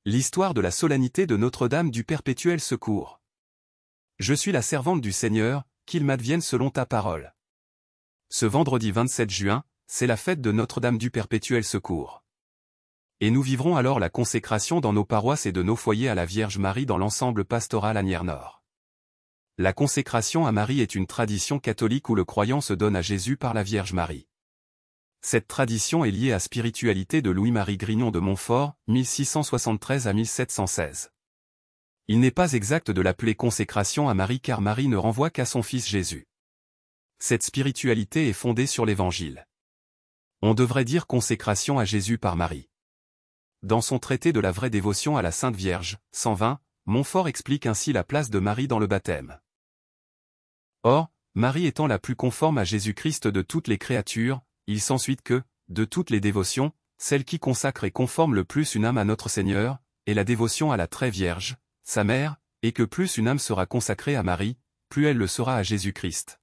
L'histoire de la solennité de Notre-Dame du Perpétuel Secours. Je suis la servante du Seigneur, qu'il m'advienne selon ta parole. Ce vendredi 27 juin, c'est la fête de Notre-Dame du Perpétuel Secours. Et nous vivrons alors la consécration dans nos paroisses et de nos foyers à la Vierge Marie dans l'ensemble pastoral Asnières-Nord. La consécration à Marie est une tradition catholique où le croyant se donne à Jésus par la Vierge Marie. Cette tradition est liée à la spiritualité de Louis-Marie Grignon de Montfort, 1673 à 1716. Il n'est pas exact de l'appeler consécration à Marie car Marie ne renvoie qu'à son Fils Jésus. Cette spiritualité est fondée sur l'Évangile. On devrait dire consécration à Jésus par Marie. Dans son traité de la vraie dévotion à la Sainte Vierge, 120, Montfort explique ainsi la place de Marie dans le baptême. Or, Marie étant la plus conforme à Jésus-Christ de toutes les créatures, il s'ensuit que, de toutes les dévotions, celle qui consacre et conforme le plus une âme à notre Seigneur, est la dévotion à la Très Vierge, sa mère, et que plus une âme sera consacrée à Marie, plus elle le sera à Jésus-Christ.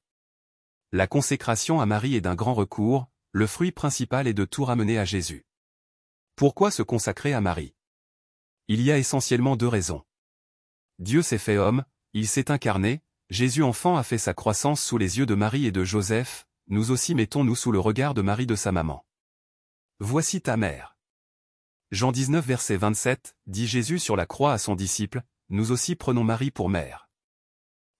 La consécration à Marie est d'un grand recours, le fruit principal est de tout ramener à Jésus. Pourquoi se consacrer à Marie? Il y a essentiellement deux raisons. Dieu s'est fait homme, il s'est incarné, Jésus enfant a fait sa croissance sous les yeux de Marie et de Joseph, nous aussi mettons-nous sous le regard de Marie de sa maman. Voici ta mère. Jean 19 verset 27, dit Jésus sur la croix à son disciple, nous aussi prenons Marie pour mère.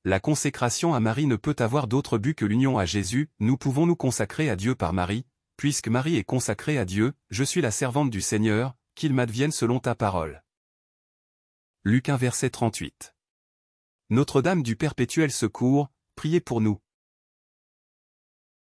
La consécration à Marie ne peut avoir d'autre but que l'union à Jésus, nous pouvons nous consacrer à Dieu par Marie, puisque Marie est consacrée à Dieu, je suis la servante du Seigneur, qu'il m'advienne selon ta parole. Luc 1 verset 38. Notre-Dame du Perpétuel Secours, priez pour nous.